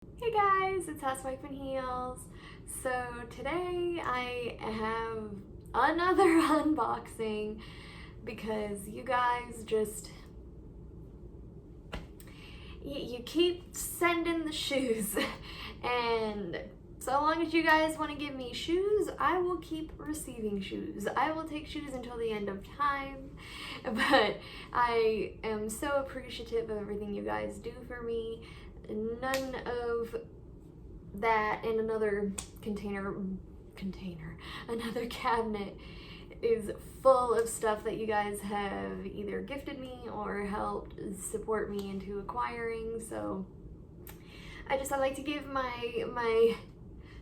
Hey guys, it's Housewife in Heels. So today I have another unboxing because you guys just, you keep sending the shoes and so long as you guys want to give me shoes, I will keep receiving shoes. I will take shoes until the end of time, but I am so appreciative of everything you guys do for me. None of that in another another cabinet is full of stuff that you guys have either gifted me or helped support me into acquiring. So I'd like to give my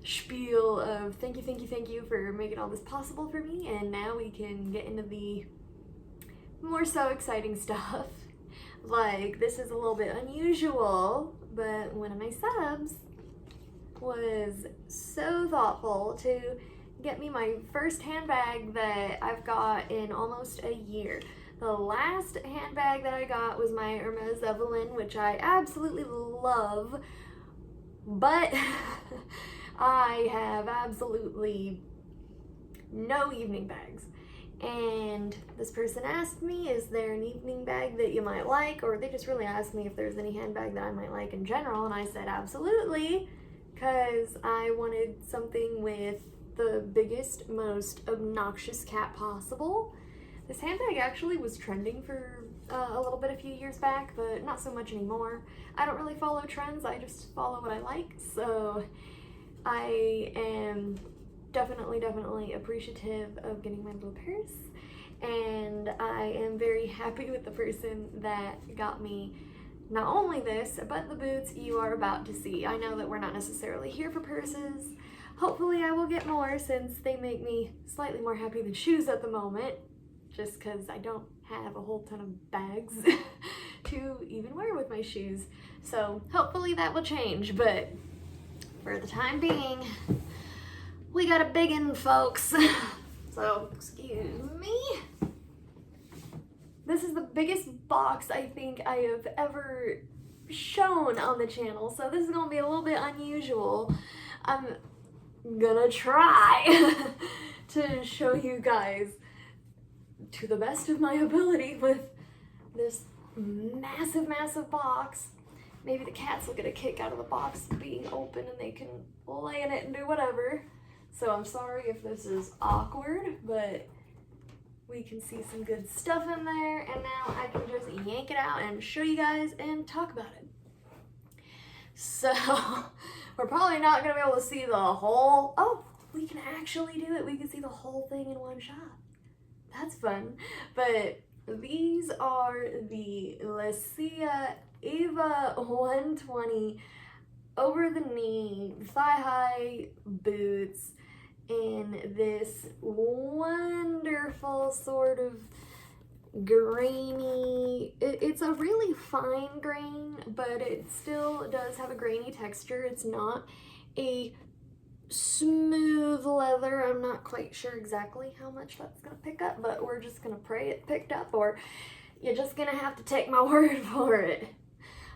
spiel of thank you for making all this possible for me, and now we can get into the more so exciting stuff. Like, this is a little bit unusual, but one of my subs was so thoughtful to get me my first handbag that I've got in almost a year. The last handbag that I got was my Hermes Evelyn, which I absolutely love, but I have absolutely no evening bags. And this person asked me, is there an evening bag that you might like? Or they just really asked me if there's any handbag that I might like in general. And I said, absolutely, because I wanted something with the biggest, most obnoxious cap possible. This handbag actually was trending for a little bit a few years back, but not so much anymore. I don't really follow trends, I just follow what I like. So I am definitely appreciative of getting my little purse, and I am very happy with the person that got me not only this, but the boots you are about to see. I know that we're not necessarily here for purses. Hopefully I will get more, since they make me slightly more happy than shoes at the moment, just because I don't have a whole ton of bags to even wear with my shoes. So hopefully that will change, but for the time being, we got a big one, folks. So, excuse me. This is the biggest box I think I have ever shown on the channel, so this is gonna be a little bit unusual. I'm gonna try to show you guys to the best of my ability with this massive box. Maybe the cats will get a kick out of the box being open and they can lay in it and do whatever. So I'm sorry if this is awkward, but we can see some good stuff in there, and now I can just yank it out and show you guys and talk about it. So we're probably not gonna be able to see the whole, oh, we can actually do it. We can see the whole thing in one shot. That's fun. But these are the Silla Eva 120 over the knee, thigh high boots in this wonderful sort of grainy, it's a really fine grain, but it still does have a grainy texture. It's not a smooth leather. I'm not quite sure exactly how much that's gonna pick up, but we're just gonna pray it picked up, or you're just gonna have to take my word for it.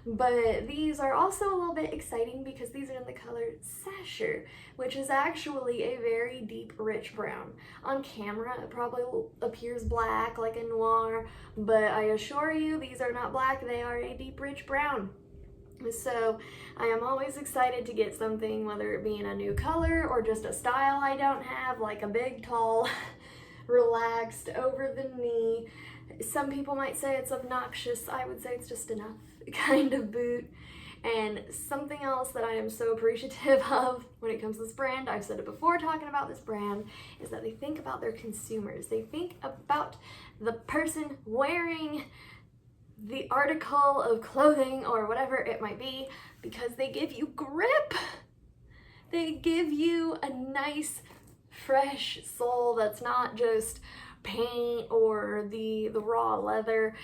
But these are also a little bit exciting because these are in the color Sasher, which is actually a very deep, rich brown. On camera, it probably appears black, like a noir, but I assure you, these are not black, they are a deep, rich brown. So I am always excited to get something, whether it be in a new color or just a style I don't have, like a big, tall, relaxed, over the knee. Some people might say it's obnoxious. I would say it's just enough kind of boot. And something else that I am so appreciative of when it comes to this brand, I've said it before talking about this brand, is that they think about their consumers. They think about the person wearing the article of clothing or whatever it might be, because they give you grip. They give you a nice, fresh sole that's not just paint or the raw leather.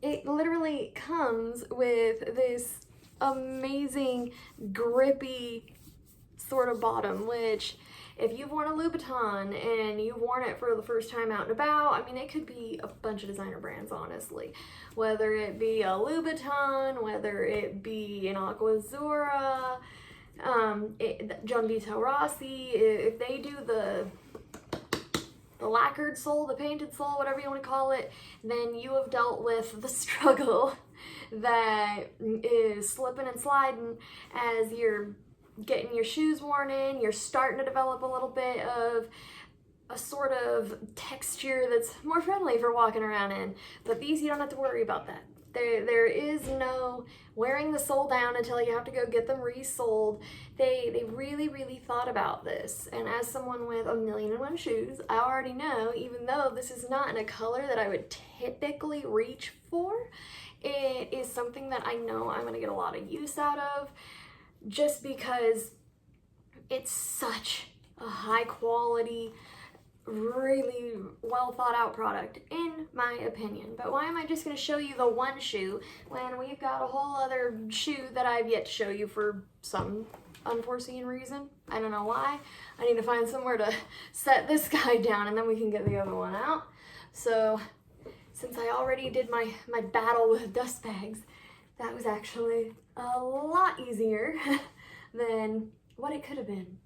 It literally comes with this amazing grippy sort of bottom, which if you've worn a Louboutin and you've worn it for the first time out and about, I mean, it could be a bunch of designer brands, honestly. Whether it be a Louboutin, whether it be an Aquazzura, John Vito Rossi, if they do the lacquered sole, the painted sole, whatever you want to call it, then you have dealt with the struggle that is slipping and sliding as you're getting your shoes worn in. You're starting to develop a little bit of a sort of texture that's more friendly for walking around in. But these, you don't have to worry about that. There is no wearing the sole down until you have to go get them resoled. They really, really thought about this. And as someone with 1,000,001 shoes, I already know, even though this is not in a color that I would typically reach for, it is something that I know I'm gonna get a lot of use out of, just because it's such a high quality, really well thought out product, in my opinion. But why am I just going to show you the one shoe when we've got a whole other shoe that I've yet to show you for some unforeseen reason? I don't know why. I need to find somewhere to set this guy down and then we can get the other one out. So since I already did my battle with dust bags, that was actually a lot easier than what it could have been.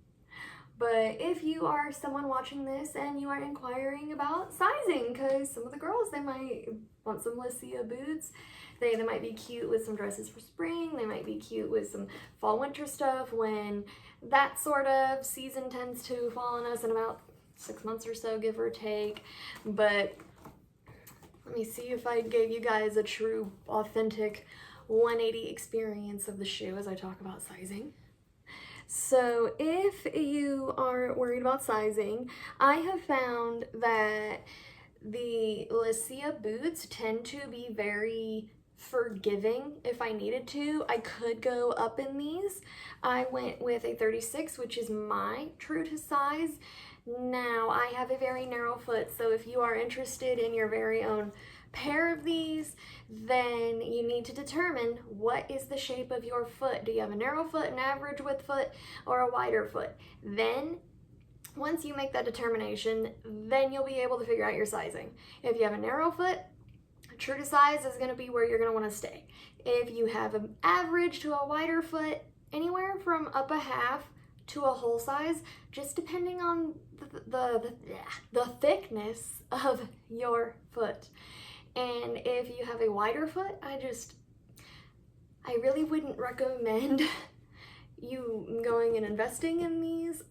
But if you are someone watching this and you are inquiring about sizing, because some of the girls, they might want some Silla boots, they might be cute with some dresses for spring, they might be cute with some fall winter stuff when that sort of season tends to fall on us in about 6 months or so, give or take. But let me see if I gave you guys a true, authentic 180 experience of the shoe as I talk about sizing. So if you are worried about sizing, I have found that the Silla boots tend to be very forgiving. If I needed to, I could go up in these. I went with a 36, which is my true to size. Now, I have a very narrow foot, so if you are interested in your very own pair of these, then you need to determine what is the shape of your foot. Do you have a narrow foot, an average width foot, or a wider foot? Then once you make that determination, then you'll be able to figure out your sizing. If you have a narrow foot, true to size is going to be where you're going to want to stay. If you have an average to a wider foot, anywhere from up a half to a whole size, just depending on the thickness of your foot. And if you have a wider foot, I really wouldn't recommend you going and investing in these.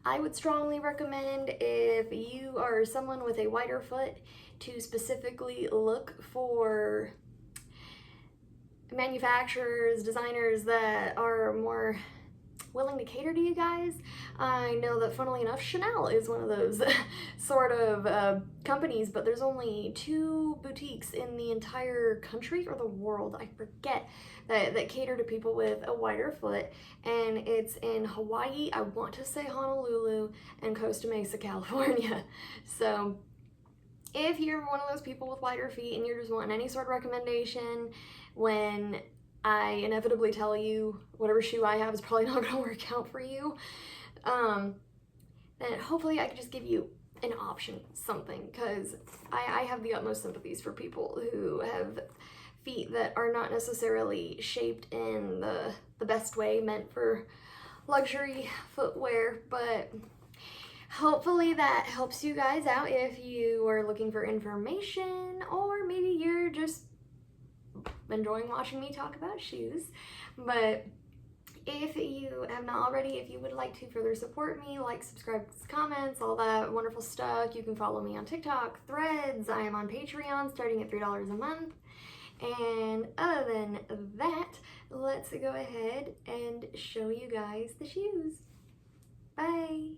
I would strongly recommend, if you are someone with a wider foot, to specifically look for manufacturers, designers that are more willing to cater to you guys. I know that, funnily enough, Chanel is one of those sort of companies, but there's only 2 boutiques in the entire country or the world, I forget, that cater to people with a wider foot, and it's in Hawaii, I want to say Honolulu, and Costa Mesa, California. So if you're one of those people with wider feet and you're just wanting any sort of recommendation, when I inevitably tell you whatever shoe I have is probably not going to work out for you, then hopefully I can just give you an option, something, because I have the utmost sympathies for people who have feet that are not necessarily shaped in the best way meant for luxury footwear. But hopefully that helps you guys out if you are looking for information, or maybe you're just enjoying watching me talk about shoes. But if you have not already, if you would like to further support me, like, subscribe, comments, all that wonderful stuff, you can follow me on TikTok, Threads. I am on Patreon starting at $3 a month. And other than that, let's go ahead and show you guys the shoes. Bye.